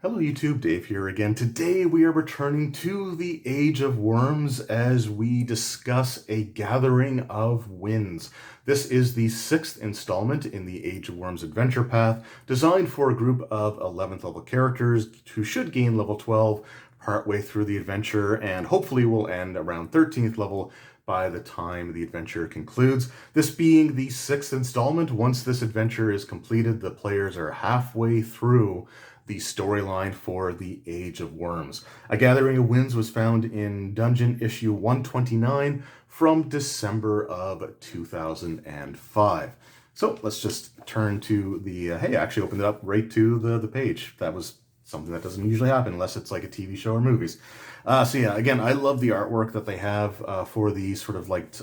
Hello YouTube, Dave here again. Today we are returning to the Age of Worms as we discuss A Gathering of Winds. This is the 6th installment in the Age of Worms adventure path, designed for a group of 11th level characters who should gain level 12 partway through the adventure and hopefully will end around 13th level by the time the adventure concludes. This being the 6th installment, once this adventure is completed, the players are halfway through the storyline for the Age of Worms. A Gathering of Winds was found in Dungeon Issue 129 from December of 2005. So let's just turn to the, hey, I actually opened it up right to the page. That was something that doesn't usually happen unless it's like a TV show or movies. So yeah, again, I love the artwork that they have for these sort of like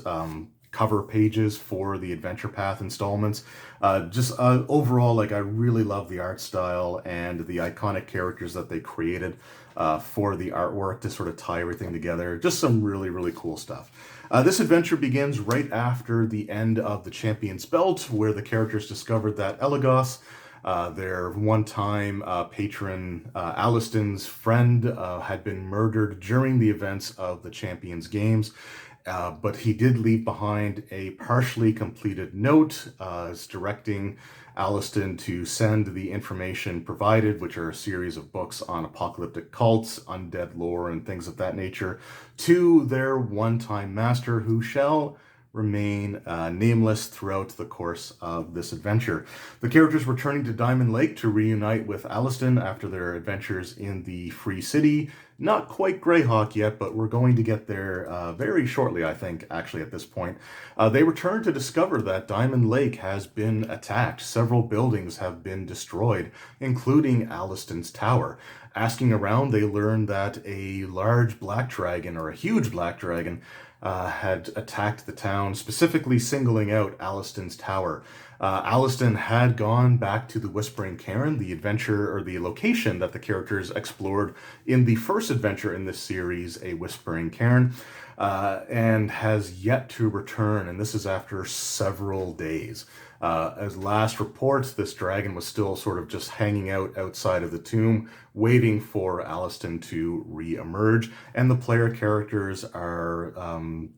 cover pages for the Adventure Path installments. Overall, like I really love the art style and the iconic characters that they created for the artwork to sort of tie everything together. Just some really, really cool stuff. This adventure begins right after the end of the Champion's Belt, where the characters discovered that Elagos, their one-time patron, Alliston's friend, had been murdered during the events of the Champions Games. But he did leave behind a partially completed note directing Alliston to send the information provided, which are a series of books on apocalyptic cults, undead lore, and things of that nature, to their one-time master, who shall remain nameless throughout the course of this adventure. The characters returning to Diamond Lake to reunite with Alliston after their adventures in the Free City. Not quite Greyhawk yet, but we're going to get there very shortly, I think, actually, at this point. They return to discover that Diamond Lake has been attacked. Several buildings have been destroyed, including Alliston's tower. Asking around, they learn that a large black dragon, or a huge black dragon, had attacked the town, specifically singling out Alliston's tower. Alliston had gone back to the Whispering Cairn, the adventure, or the location that the characters explored in the first adventure in this series, A Whispering Cairn, and has yet to return, and this is after several days. As last reports, this dragon was still sort of just hanging out outside of the tomb, waiting for Alliston to re-emerge, and the player characters are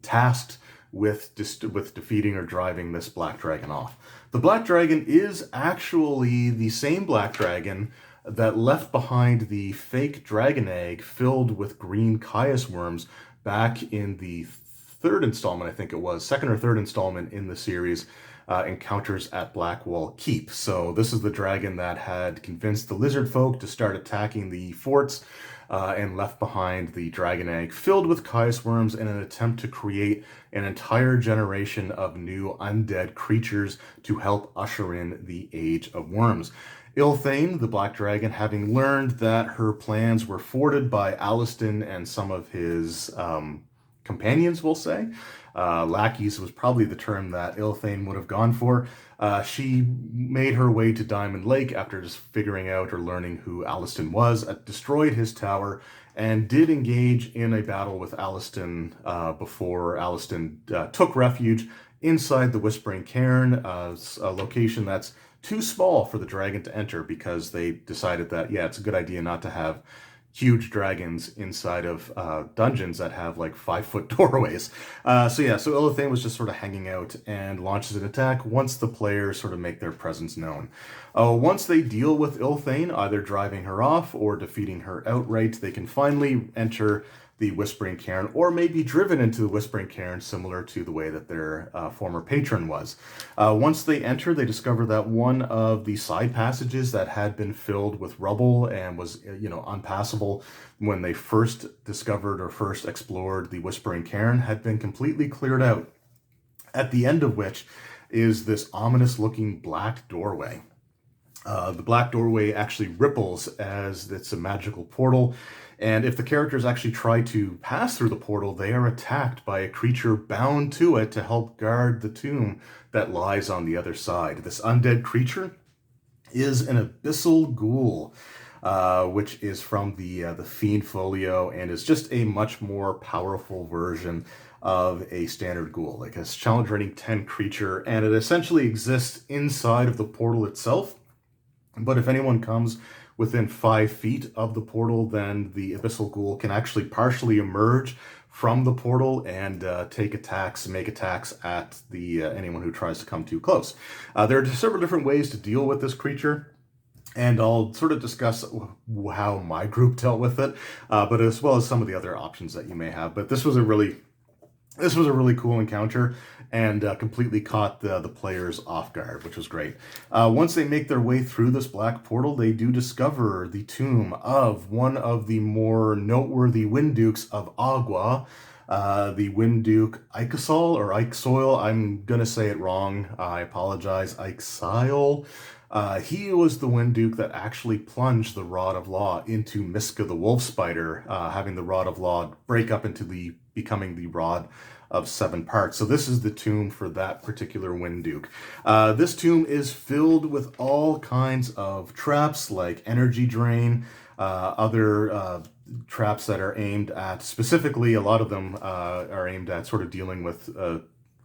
tasked with defeating or driving this black dragon off. The black dragon is actually the same black dragon that left behind the fake dragon egg filled with green Caius worms back in the third installment, I think it was, second or third installment in the series, Encounters at Blackwall Keep. So this is the dragon that had convinced the lizard folk to start attacking the forts and left behind the dragon egg filled with Caius worms in an attempt to create an entire generation of new undead creatures to help usher in the Age of Worms. Ilthane, the black dragon, having learned that her plans were thwarted by Alliston and some of his companions, we'll say. Lackeys was probably the term that Ilthane would have gone for. She made her way to Diamond Lake after just figuring out or learning who Alliston was, destroyed his tower, and did engage in a battle with Alliston before Alliston took refuge inside the Whispering Cairn, a location that's too small for the dragon to enter because they decided that, yeah, it's a good idea not to have huge dragons inside of dungeons that have like 5-foot doorways. So Ilithane was just sort of hanging out and launches an attack once the players sort of make their presence known. Once they deal with Ilithane, either driving her off or defeating her outright, they can finally enter the Whispering Cairn, or may be driven into the Whispering Cairn, similar to the way that their former patron was. Once they enter, they discover that one of the side passages that had been filled with rubble and was, unpassable when they first discovered or first explored the Whispering Cairn had been completely cleared out, at the end of which is this ominous-looking black doorway. The black doorway actually ripples as it's a magical portal, and if the characters actually try to pass through the portal, they are attacked by a creature bound to it to help guard the tomb that lies on the other side. This undead creature is an abyssal ghoul, which is from the Fiend Folio, and is just a much more powerful version of a standard ghoul, like a challenge rating 10 creature, and it essentially exists inside of the portal itself. But if anyone comes within 5 feet of the portal, then the Abyssal Ghoul can actually partially emerge from the portal and make attacks at the anyone who tries to come too close. There are several different ways to deal with this creature, and I'll sort of discuss how my group dealt with it, but as well as some of the other options that you may have. But this was a really cool encounter, and completely caught the players off guard, which was great. Once they make their way through this black portal, they do discover the tomb of one of the more noteworthy Wind Dukes of Agua, the Wind Duke Ixal, or Ixoil. I'm going to say it wrong. I apologize. Ixile. He was the Wind Duke that actually plunged the Rod of Law into Miska the Wolf Spider, having the Rod of Law break up into becoming the Rod of 7 parts. So this is the tomb for that particular Wind Duke. This tomb is filled with all kinds of traps like energy drain, other traps that are aimed at, specifically, a lot of them are aimed at sort of dealing with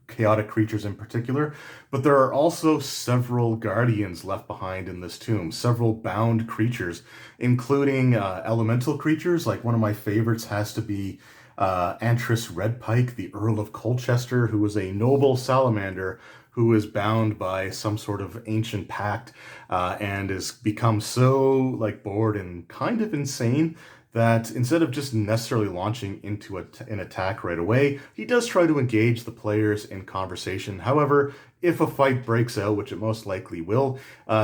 chaotic creatures in particular, but there are also several guardians left behind in this tomb, several bound creatures, including elemental creatures. Like, one of my favorites has to be Antris Redpike, the Earl of Colchester, who was a noble salamander who is bound by some sort of ancient pact, and has become so like bored and kind of insane that instead of just necessarily launching into an attack right away, he does try to engage the players in conversation. However, if a fight breaks out, which it most likely will,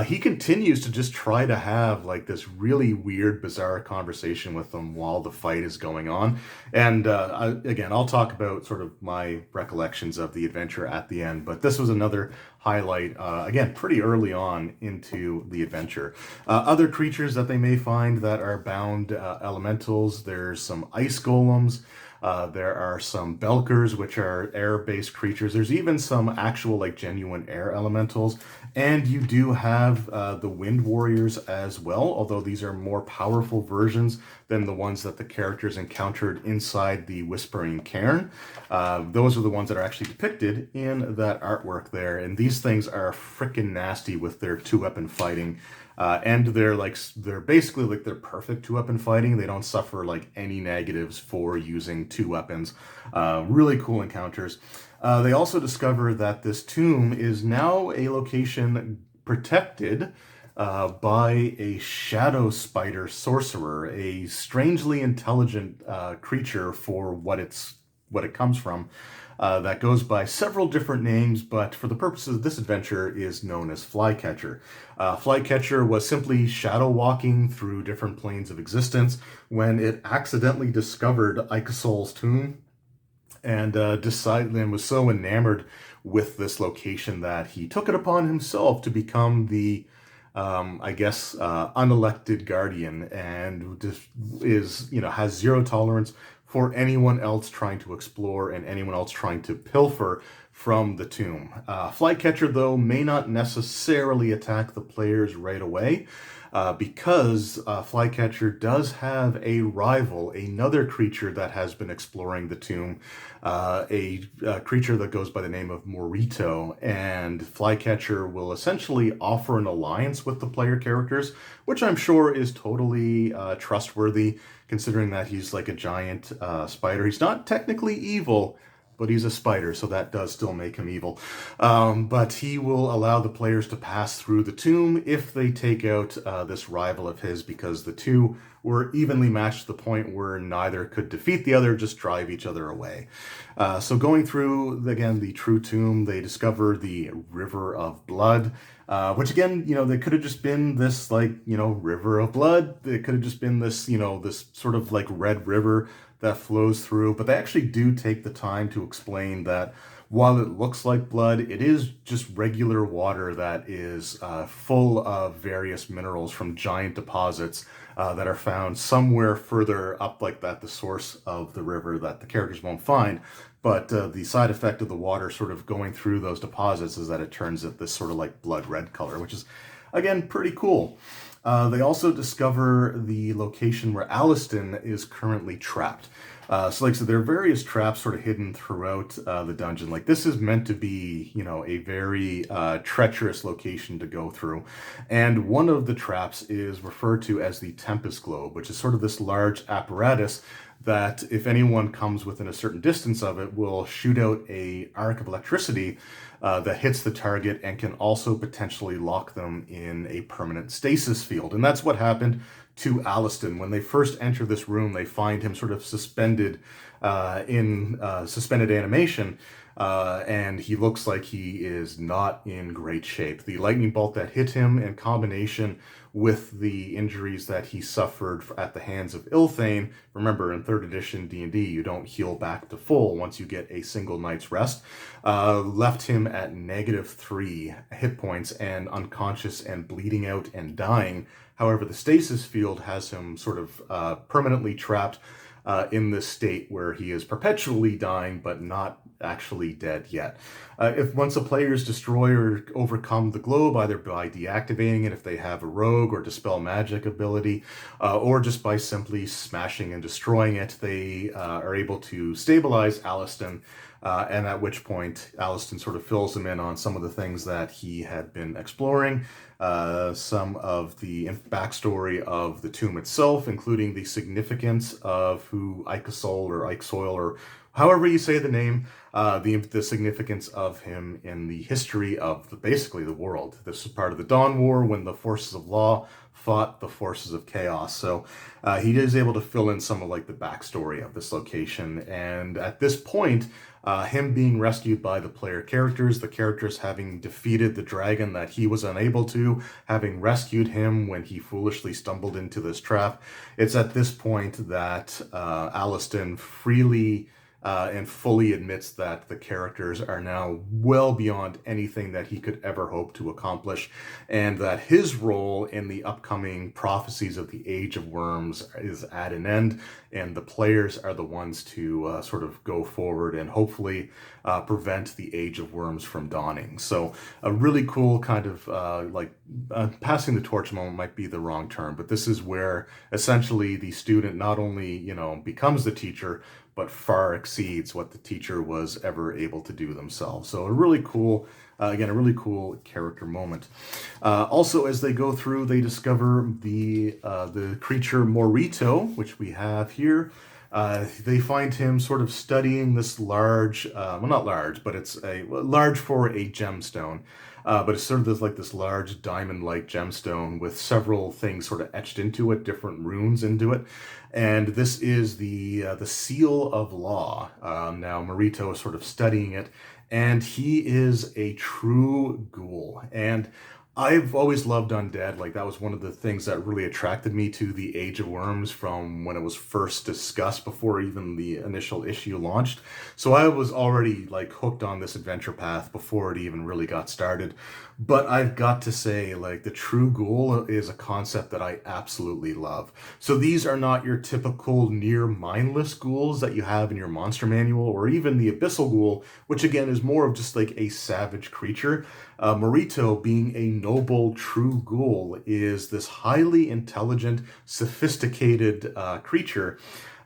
he continues to just try to have like this really weird, bizarre conversation with them while the fight is going on. And again, I'll talk about sort of my recollections of the adventure at the end, but this was another highlight, again, pretty early on into the adventure. Other creatures that they may find that are bound elementals, there's some ice golems. There are some Belkers, which are air-based creatures. There's even some actual, like, genuine air elementals. And you do have the Wind Warriors as well, although these are more powerful versions than the ones that the characters encountered inside the Whispering Cairn. Those are the ones that are actually depicted in that artwork there. And these things are freaking nasty with their 2-weapon fighting. And they're basically like they're perfect 2-weapon fighting. They don't suffer like any negatives for using 2 weapons. Really cool encounters. They also discover that this tomb is now a location protected by a shadow spider sorcerer, a strangely intelligent creature for what it comes from. That goes by several different names, but for the purposes of this adventure is known as Flycatcher. Flycatcher was simply shadow walking through different planes of existence when it accidentally discovered Ikesol's tomb, and was so enamored with this location that he took it upon himself to become the unelected guardian, and has zero tolerance for anyone else trying to explore and anyone else trying to pilfer from the tomb. Flycatcher, though, may not necessarily attack the players right away, because Flycatcher does have a rival, another creature that has been exploring the tomb, a creature that goes by the name of Morito, and Flycatcher will essentially offer an alliance with the player characters, which I'm sure is totally trustworthy, considering that he's like a giant spider. He's not technically evil, but he's a spider, so that does still make him evil. But he will allow the players to pass through the tomb if they take out this rival of his, because the two were evenly matched to the point where neither could defeat the other, just drive each other away. So going through, again, the true tomb, they discover the River of Blood, which again, they could have just been this river of blood. It could have just been this, this sort of like red river that flows through, but they actually do take the time to explain that while it looks like blood, it is just regular water that is full of various minerals from giant deposits that are found somewhere further up like that, the source of the river that the characters won't find. But the side effect of the water sort of going through those deposits is that it turns it this sort of like blood red color, which is, again, pretty cool. They also discover the location where Alliston is currently trapped. So like I said, there are various traps sort of hidden throughout the dungeon. Like this is meant to be, you know, a very treacherous location to go through. And one of the traps is referred to as the Tempest Globe, which is sort of this large apparatus that if anyone comes within a certain distance of it will shoot out a arc of electricity that hits the target and can also potentially lock them in a permanent stasis field. And that's what happened to Alliston. When they first enter this room, they find him sort of suspended in suspended animation, and he looks like he is not in great shape. The lightning bolt that hit him, in combination with the injuries that he suffered at the hands of Ilthane. Remember, in 3rd edition D&D, you don't heal back to full once you get a single night's rest. Left him at -3 hit points and unconscious and bleeding out and dying. However, the stasis field has him sort of permanently trapped in this state where he is perpetually dying but not actually dead yet. If once the players destroy or overcome the globe, either by deactivating it if they have a rogue or dispel magic ability, or just by simply smashing and destroying it, they are able to stabilize Alliston. And at which point, Alliston sort of fills him in on some of the things that he had been exploring, some of the backstory of the tomb itself, including the significance of who Ikesoil, or however you say the name, the significance of him in the history of basically the world. This is part of the Dawn War when the forces of law fought the forces of chaos. So he is able to fill in some of like the backstory of this location. And at this point, him being rescued by the player characters, the characters having defeated the dragon that he was unable to, having rescued him when he foolishly stumbled into this trap. It's at this point that Alliston freely and fully admits that the characters are now well beyond anything that he could ever hope to accomplish, and that his role in the upcoming prophecies of the Age of Worms is at an end, and the players are the ones to sort of go forward and hopefully prevent the Age of Worms from dawning. So a really cool kind of passing the torch moment might be the wrong term, but this is where essentially the student not only, you know, becomes the teacher, but far exceeds what the teacher was ever able to do themselves. So a really cool, again, a really cool character moment. Also, as they go through, they discover the creature Morito, which we have here. They find him sort of studying this large, well, not large, but it's a large for a gemstone. But it's sort of this large diamond-like gemstone with several things sort of etched into it, different runes into it. And this is the Seal of Law. Now, Morito is sort of studying it, and he is a true ghoul. And I've always loved undead. Like, that was one of the things that really attracted me to the Age of Worms from when it was first discussed before even the initial issue launched. So I was already like hooked on this adventure path before it even really got started. But I've got to say, like, the true ghoul is a concept that I absolutely love. So these are not your typical near mindless ghouls that you have in your monster manual, or even the abyssal ghoul, which again is more of just like a savage creature. Morito, being a noble true ghoul, is this highly intelligent, sophisticated creature.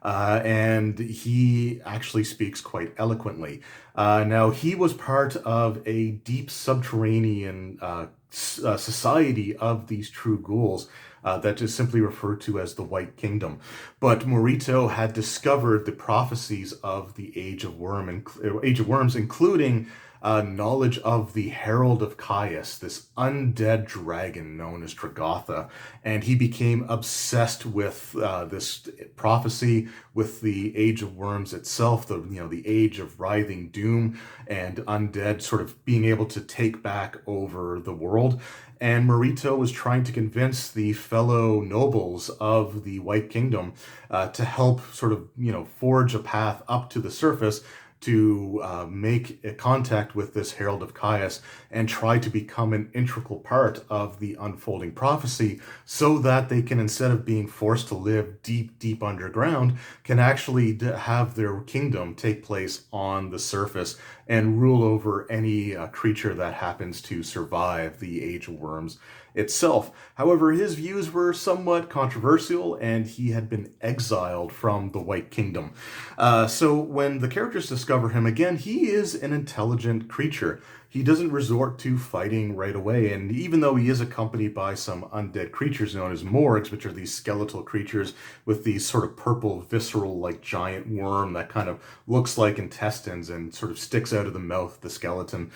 And he actually speaks quite eloquently. Now, he was part of a deep subterranean society of these true ghouls that is simply referred to as the White Kingdom. But Morito had discovered the prophecies of the Age of Worms, including knowledge of the Herald of Caius, this undead dragon known as Dragotha, and he became obsessed with this prophecy, with the Age of Worms itself, the age of writhing doom and undead sort of being able to take back over the world. And Morito was trying to convince the fellow nobles of the White Kingdom to help sort of, forge a path up to the surface to make a contact with this Herald of Caius and try to become an integral part of the unfolding prophecy, so that they can, instead of being forced to live deep, deep underground, can actually have their kingdom take place on the surface and rule over any creature that happens to survive the Age of Worms itself. However, his views were somewhat controversial, and he had been exiled from the White Kingdom. So when the characters discover him again, he is an intelligent creature. He doesn't resort to fighting right away, and even though he is accompanied by some undead creatures known as morgs, which are these skeletal creatures with these sort of purple, visceral, like giant worm that kind of looks like intestines and sort of sticks out of the mouth of the skeleton,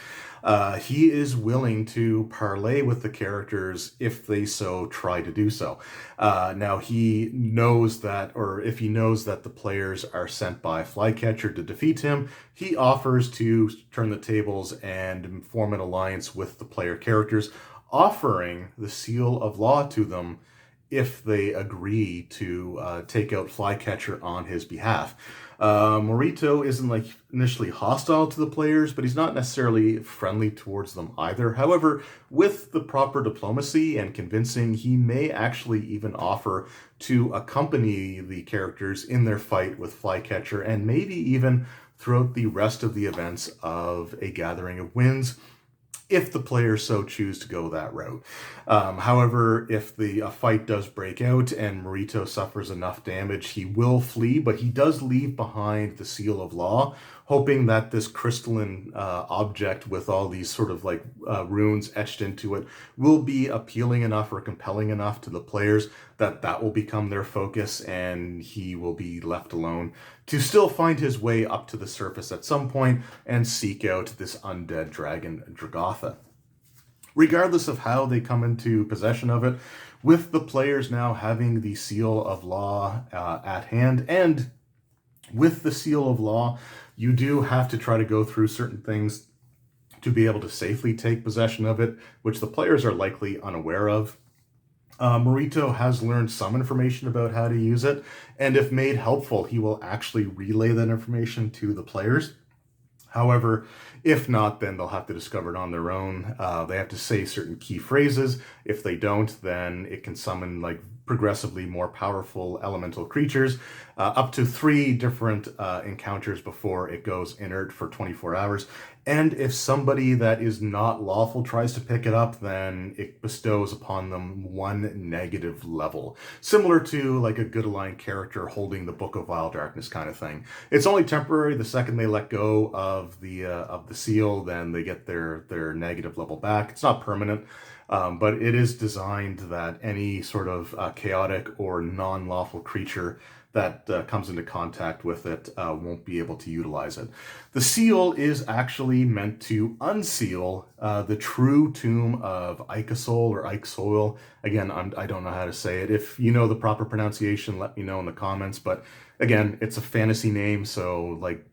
he is willing to parley with the characters if they so try to do so. Now, he knows that, or if he knows that the players are sent by Flycatcher to defeat him, he offers to turn the tables and form an alliance with the player characters, offering the Seal of Law to them if they agree to take out Flycatcher on his behalf. Morito isn't like initially hostile to the players, but he's not necessarily friendly towards them either. However, with the proper diplomacy and convincing, he may actually even offer to accompany the characters in their fight with Flycatcher, and maybe even throughout the rest of the events of A Gathering of Winds, if the players so choose to go that route. However, if the fight does break out and Morito suffers enough damage, he will flee, but he does leave behind the Seal of Law, hoping that this crystalline object with all these sort of like runes etched into it will be appealing enough or compelling enough to the players that that will become their focus, and he will be left alone to still find his way up to the surface at some point and seek out this undead dragon, Dragotha. Regardless of how they come into possession of it, with the players now having the Seal of Law at hand, and with the Seal of Law, you do have to try to go through certain things to be able to safely take possession of it, which the players are likely unaware of. Morito has learned some information about how to use it, and if made helpful, he will actually relay that information to the players. However, if not, then they'll have to discover it on their own. They have to say certain key phrases. If they don't, then it can summon like progressively more powerful elemental creatures, up to 3 different encounters before it goes inert for 24 hours. And if somebody that is not lawful tries to pick it up, then it bestows upon them 1 negative level. Similar to like a good aligned character holding the Book of Wild Darkness kind of thing. It's only temporary. The second they let go of the seal, then they get their negative level back. It's not permanent. But it is designed that any sort of chaotic or non-lawful creature that comes into contact with it won't be able to utilize it. The seal is actually meant to unseal the true tomb of Icosol or Ikesoil. Again, I don't know how to say it. If you know the proper pronunciation, let me know in the comments. But again, it's a fantasy name, so like,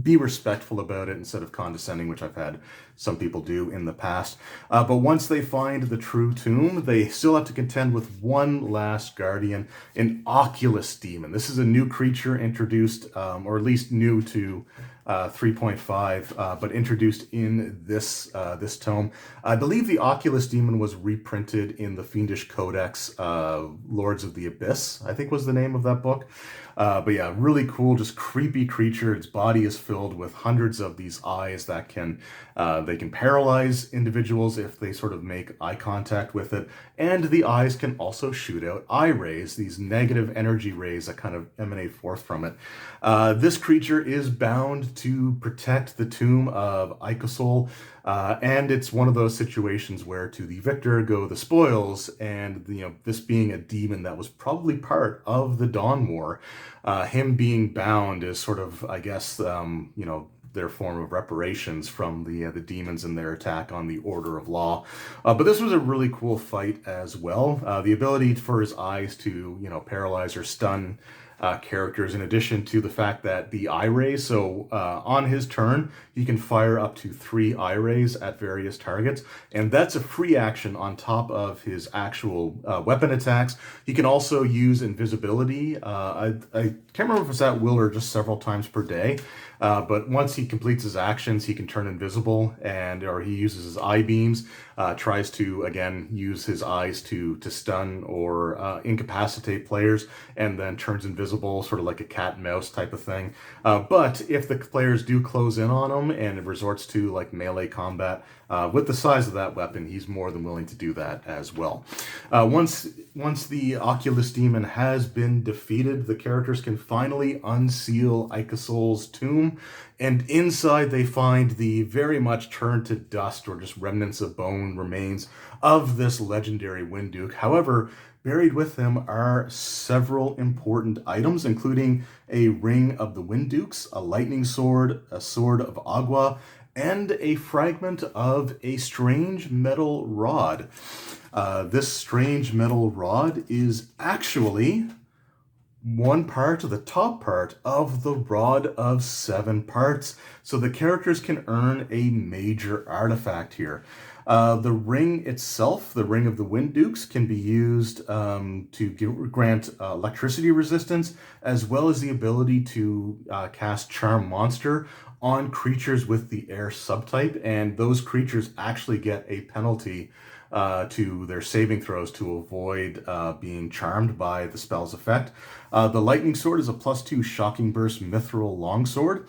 be respectful about it instead of condescending, which I've had some people do in the past. But once they find the true tomb, they still have to contend with one last guardian, an Oculus demon. This is a new creature introduced, or at least new to 3.5, but introduced in this tome. I believe the Oculus demon was reprinted in the Fiendish Codex, Lords of the Abyss, I think was the name of that book. But yeah, really cool, just creepy creature. Its body is filled with hundreds of these eyes that can they can paralyze individuals if they sort of make eye contact with it. And the eyes can also shoot out eye rays, these negative energy rays that kind of emanate forth from it. This creature is bound to protect the tomb of Icosol, and it's one of those situations where to the victor go the spoils, and this being a demon that was probably part of the Dawn War, him being bound is sort of, I guess, their form of reparations from the demons and their attack on the Order of Law. But this was a really cool fight as well. The ability for his eyes to, paralyze or stun characters, in addition to the fact that the eye rays, so on his turn, he can fire up to 3 eye rays at various targets, and that's a free action on top of his actual weapon attacks. He can also use invisibility. I can't remember if it's at will or just several times per day. But once he completes his actions, he can turn invisible, or he uses his eye beams, tries to again use his eyes to stun or incapacitate players, and then turns invisible, sort of like a cat and mouse type of thing. But if the players do close in on him and it resorts to like melee combat, with the size of that weapon, he's more than willing to do that as well. Once the Oculus Demon has been defeated, the characters can finally unseal Ikesol's tomb, and inside they find the very much turned to dust or just remnants of bone remains of this legendary Wind Duke. However, buried with him are several important items, including a ring of the Wind Dukes, a lightning sword, a sword of Agua, and a fragment of a strange metal rod. This strange metal rod is actually one part of the top part of the Rod of Seven Parts, so the characters can earn a major artifact here. The ring itself, the Ring of the Wind Dukes, can be used to grant electricity resistance, as well as the ability to cast Charm Monster on creatures with the air subtype, and those creatures actually get a penalty to their saving throws to avoid being charmed by the spell's effect. The Lightning Sword is a +2 Shocking Burst Mithril Longsword.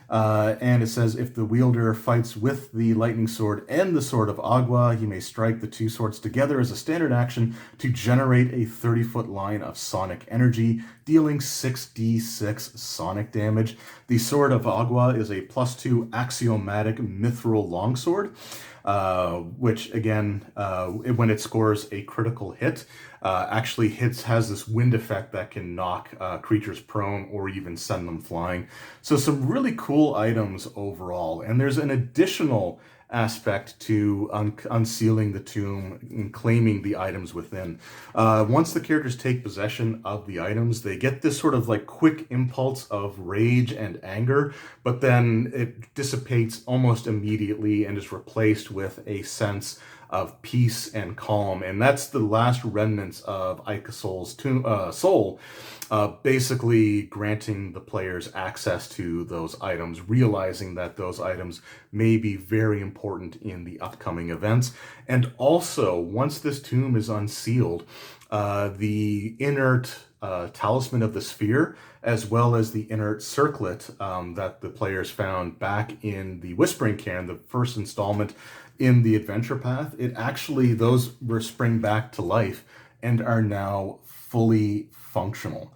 And it says, if the wielder fights with the Lightning Sword and the Sword of Agua, he may strike the two swords together as a standard action to generate a 30-foot line of sonic energy, dealing 6d6 sonic damage. The Sword of Agua is a +2 Axiomatic Mithril Longsword, which again, when it scores a critical hit, actually has this wind effect that can knock creatures prone or even send them flying. So some really cool items overall. And there's an additional aspect to unsealing the tomb and claiming the items within. Once the characters take possession of the items, they get this sort of like quick impulse of rage and anger, but then it dissipates almost immediately and is replaced with a sense of peace and calm. And that's the last remnants of Ikesol's soul, basically granting the players access to those items, realizing that those items may be very important in the upcoming events. And also, once this tomb is unsealed, the inert talisman of the sphere, as well as the inert circlet that the players found back in the Whispering Cairn, the first installment in the adventure path, those were spring back to life and are now fully functional.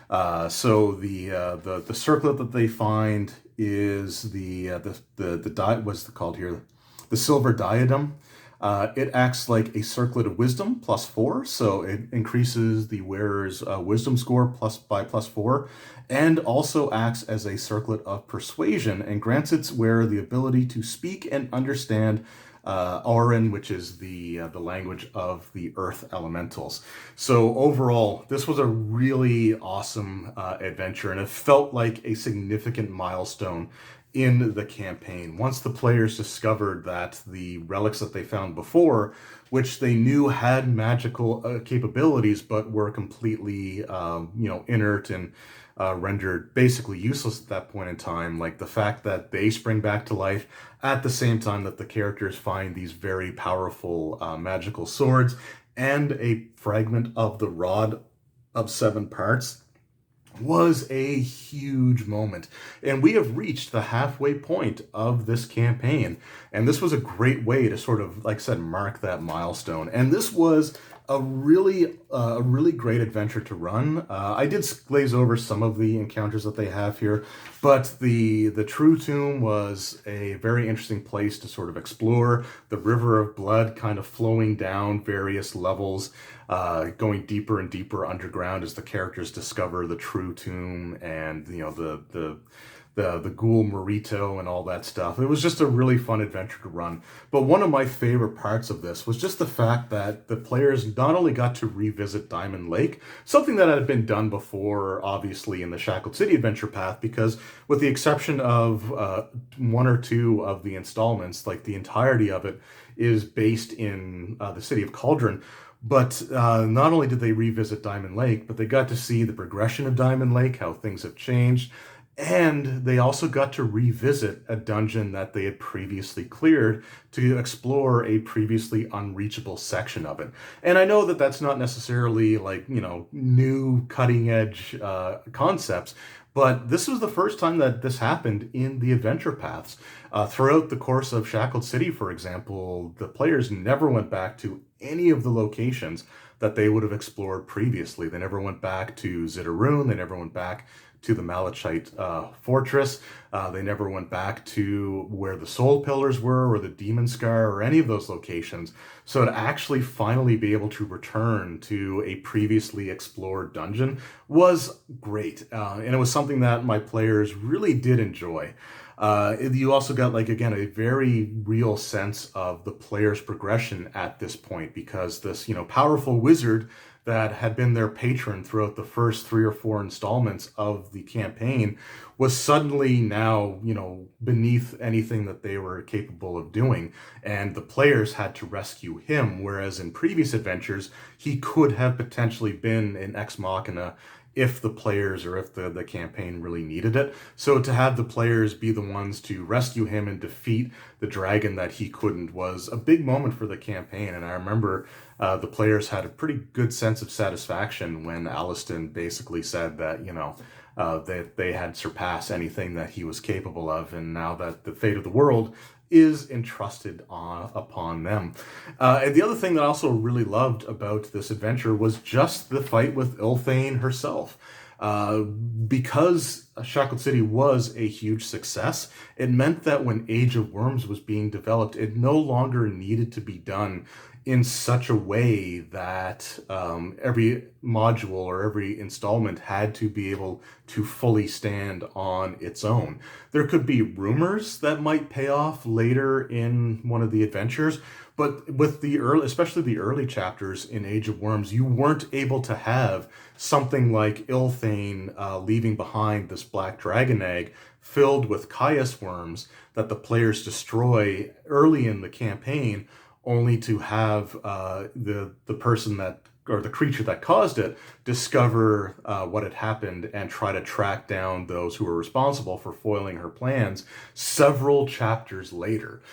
So the circlet that they find is what's it called here? The silver diadem. It acts like a circlet of wisdom +4, so it increases the wearer's wisdom score by +4, and also acts as a circlet of persuasion and grants its wearer the ability to speak and understand Auran, which is the language of the earth elementals. So overall, this was a really awesome adventure, and it felt like a significant milestone in the campaign. Once the players discovered that the relics that they found before, which they knew had magical capabilities, but were completely, inert and rendered basically useless at that point in time, like the fact that they spring back to life at the same time that the characters find these very powerful magical swords and a fragment of the Rod of Seven Parts, was a huge moment. And we have reached the halfway point of this campaign. And this was a great way to sort of, like I said, mark that milestone. And this was a really great adventure to run. I did glaze over some of the encounters that they have here, but the True Tomb was a very interesting place to sort of explore. The River of Blood kind of flowing down various levels, going deeper and deeper underground as the characters discover the True Tomb and the Ghoul Marito and all that stuff. It was just a really fun adventure to run. But one of my favorite parts of this was just the fact that the players not only got to revisit Diamond Lake, something that had been done before, obviously, in the Shackled City adventure path, because with the exception of one or two of the installments, like the entirety of it is based in the city of Cauldron. But not only did they revisit Diamond Lake, but they got to see the progression of Diamond Lake, how things have changed, And they also got to revisit a dungeon that they had previously cleared to explore a previously unreachable section of it. And I know that that's not necessarily like, new cutting edge concepts, but this was the first time that this happened in the adventure paths. Throughout the course of Shackled City, for example, the players never went back to any of the locations that they would have explored previously. They never went back to Zitterune. They never went back to the Malachite fortress. They never went back to where the Soul Pillars were or the Demon Scar or any of those locations. So to actually finally be able to return to a previously explored dungeon was great. And it was something that my players really did enjoy. You also got, like, again, a very real sense of the player's progression at this point, because this, powerful wizard that had been their patron throughout the first 3 or 4 installments of the campaign was suddenly now, beneath anything that they were capable of doing. And the players had to rescue him, whereas in previous adventures, he could have potentially been an ex machina if the players or if the campaign really needed it. So to have the players be the ones to rescue him and defeat the dragon that he couldn't was a big moment for the campaign. And I remember the players had a pretty good sense of satisfaction when Alliston basically said that, that they had surpassed anything that he was capable of, and now that the fate of the world is entrusted upon them. And the other thing that I also really loved about this adventure was just the fight with Ilthane herself. Because Shackled City was a huge success, it meant that when Age of Worms was being developed, it no longer needed to be done in such a way that every module or every installment had to be able to fully stand on its own. There could be rumors that might pay off later in one of the adventures, but with especially the early chapters in Age of Worms, you weren't able to have something like Ilthane leaving behind this black dragon egg filled with Caius worms that the players destroy early in the campaign, only to have the person that, or the creature that caused it, discover what had happened and try to track down those who were responsible for foiling her plans several chapters later.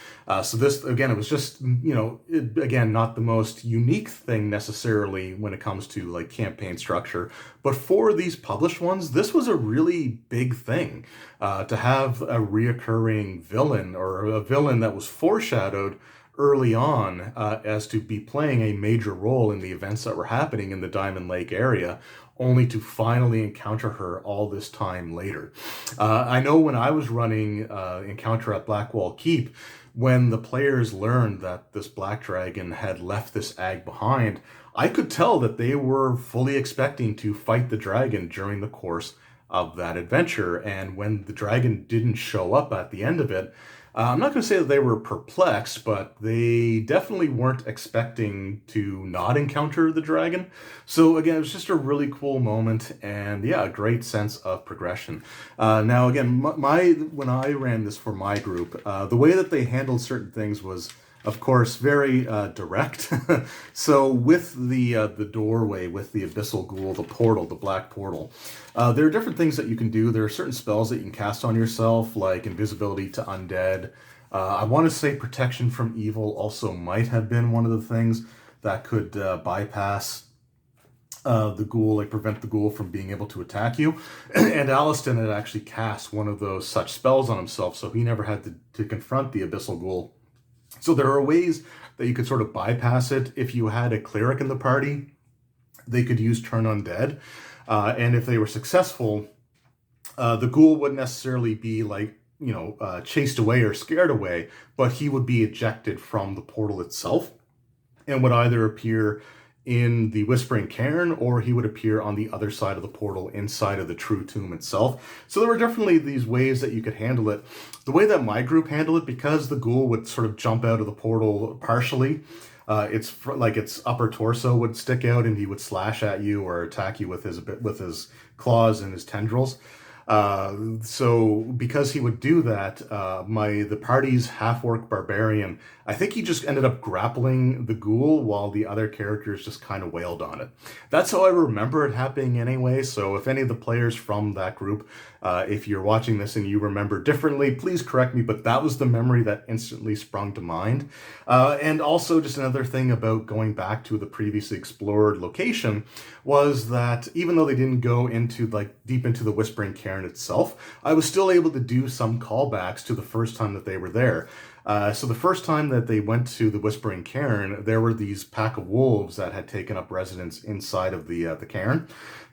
So this, again, it was just, again, not the most unique thing necessarily when it comes to like campaign structure, but for these published ones, this was a really big thing to have a reoccurring villain, or a villain that was foreshadowed early on as to be playing a major role in the events that were happening in the Diamond Lake area, only to finally encounter her all this time later. I know when I was running Encounter at Blackwall Keep, when the players learned that this black dragon had left this ag behind, I could tell that they were fully expecting to fight the dragon during the course of that adventure. And when the dragon didn't show up at the end of it, I'm not going to say that they were perplexed, but they definitely weren't expecting to not encounter the dragon. So again, it was just a really cool moment, and yeah, a great sense of progression. Now again, when I ran this for my group, the way that they handled certain things was, of course, very direct. So with the doorway, with the abyssal ghoul, the portal, the black portal, there are different things that you can do. There are certain spells that you can cast on yourself, like invisibility to undead. I want to say protection from evil also might have been one of the things that could bypass the ghoul, like prevent the ghoul from being able to attack you. And Alliston had actually cast one of those such spells on himself, so he never had to confront the abyssal ghoul. So there are ways that you could sort of bypass it. If you had a cleric in the party, they could use Turn Undead. And if they were successful, the ghoul wouldn't necessarily be like, chased away or scared away, but he would be ejected from the portal itself and would either appear in the Whispering Cairn, or he would appear on the other side of the portal inside of the true tomb itself. So there were definitely these ways that you could handle it. The way that my group handled it, because the ghoul would sort of jump out of the portal partially, its upper torso would stick out and he would slash at you or attack you with his claws and his tendrils. So because he would do that, the party's half-orc barbarian, I think he just ended up grappling the ghoul while the other characters just kind of wailed on it. That's how I remember it happening anyway. So if any of the players from that group, if you're watching this and you remember differently, please correct me. But that was the memory that instantly sprung to mind. And also just another thing about going back to the previously explored location was that even though they didn't go into like deep into the Whispering Cairn itself, I was still able to do some callbacks to the first time that they were there. So the first time that they went to the Whispering Cairn, there were these pack of wolves that had taken up residence inside of the cairn,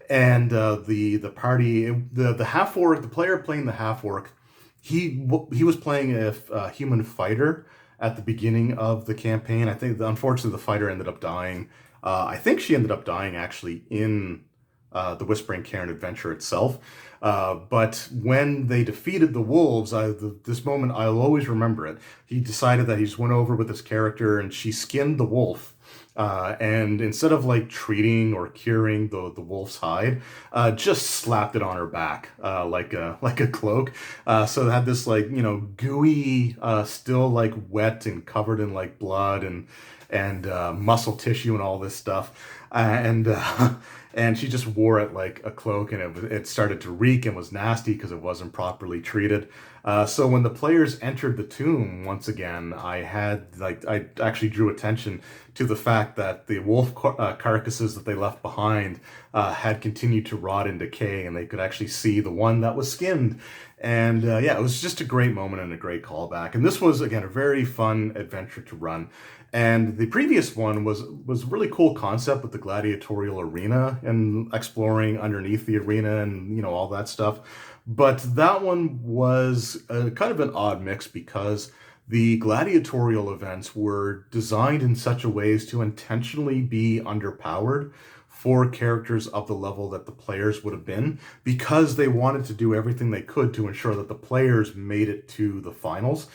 and the half orc, the player playing the half orc, he was playing a human fighter at the beginning of the campaign. I think unfortunately the fighter ended up dying. I think she ended up dying actually in the Whispering Cairn adventure itself. But when they defeated the wolves, this moment, I'll always remember it. He decided that he just went over with his character and she skinned the wolf. And instead of like treating or curing the wolf's hide, just slapped it on her back like a cloak. So it had this like gooey, still like wet and covered in like blood and muscle tissue and all this stuff, and she just wore it like a cloak, and it started to reek and was nasty because it wasn't properly treated. So when the players entered the tomb once again, I actually drew attention to the fact that the wolf carcasses that they left behind had continued to rot and decay, and they could actually see the one that was skinned. And yeah, it was just a great moment and a great callback. And this was, again, a very fun adventure to run. And the previous one was a really cool concept with the gladiatorial arena and exploring underneath the arena and all that stuff. But that one was kind of an odd mix because the gladiatorial events were designed in such a way as to intentionally be underpowered for characters of the level that the players would have been, because they wanted to do everything they could to ensure that the players made it to the finals.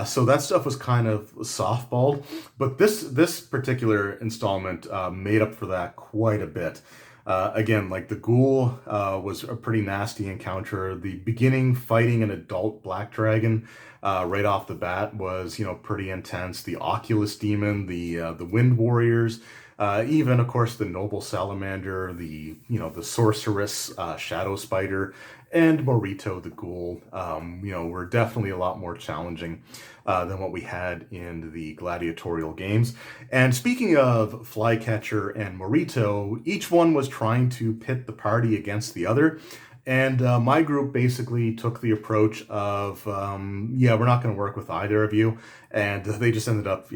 So that stuff was kind of softballed, but this particular installment made up for that quite a bit. Again, like the ghoul was a pretty nasty encounter. The beginning fighting an adult black dragon right off the bat was pretty intense. The Oculus demon, the wind warriors. Even, of course, the noble salamander, the sorceress shadow spider, and Morito the ghoul, were definitely a lot more challenging than what we had in the gladiatorial games. And speaking of Flycatcher and Morito, each one was trying to pit the party against the other. And my group basically took the approach of, we're not going to work with either of you, and they just ended up,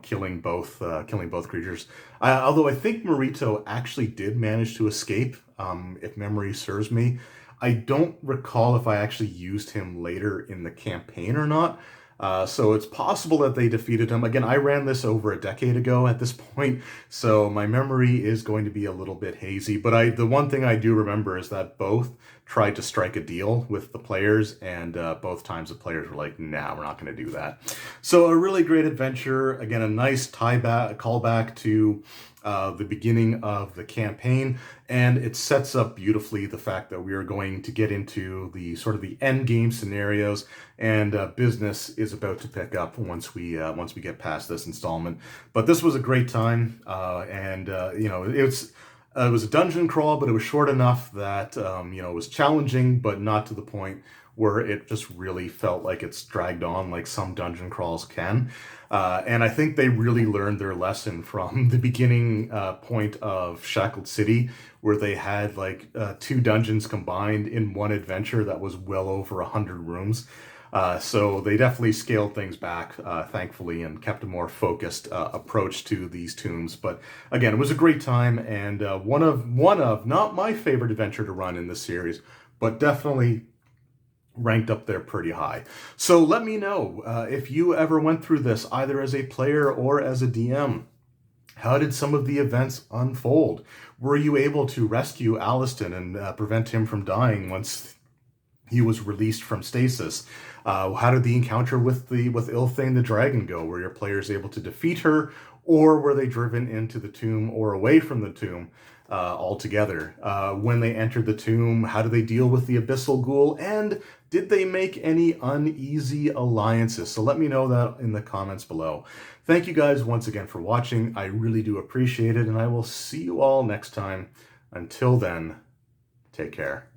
killing both creatures. Although I think Morito actually did manage to escape, if memory serves me. I don't recall if I actually used him later in the campaign or not. So it's possible that they defeated him. Again, I ran this over a decade ago at this point, so my memory is going to be a little bit hazy. But the one thing I do remember is that both tried to strike a deal with the players, and both times the players were like, nah, we're not going to do that. So a really great adventure. Again, a nice callback to the beginning of the campaign, and it sets up beautifully the fact that we are going to get into the sort of the end game scenarios, and business is about to pick up once we get past this installment. But this was a great time, and it was a dungeon crawl, but it was short enough that it was challenging, but not to the point where it just really felt like it's dragged on like some dungeon crawls can. And I think they really learned their lesson from the beginning point of Shackled City, where they had like 2 dungeons combined in one adventure that was well over 100 rooms. So they definitely scaled things back, thankfully, and kept a more focused approach to these tombs. But again, it was a great time, and one of not my favorite adventure to run in this series, but definitely ranked up there pretty high. So let me know if you ever went through this either as a player or as a DM. How did some of the events unfold? Were you able to rescue Alliston and prevent him from dying once he was released from stasis? How did the encounter with Ilthane the dragon go? Were your players able to defeat her, or were they driven into the tomb or away from the tomb altogether. When they entered the tomb, how do they deal with the abyssal ghoul? And did they make any uneasy alliances? So let me know that in the comments below. Thank you guys once again for watching. I really do appreciate it, and I will see you all next time. Until then, take care.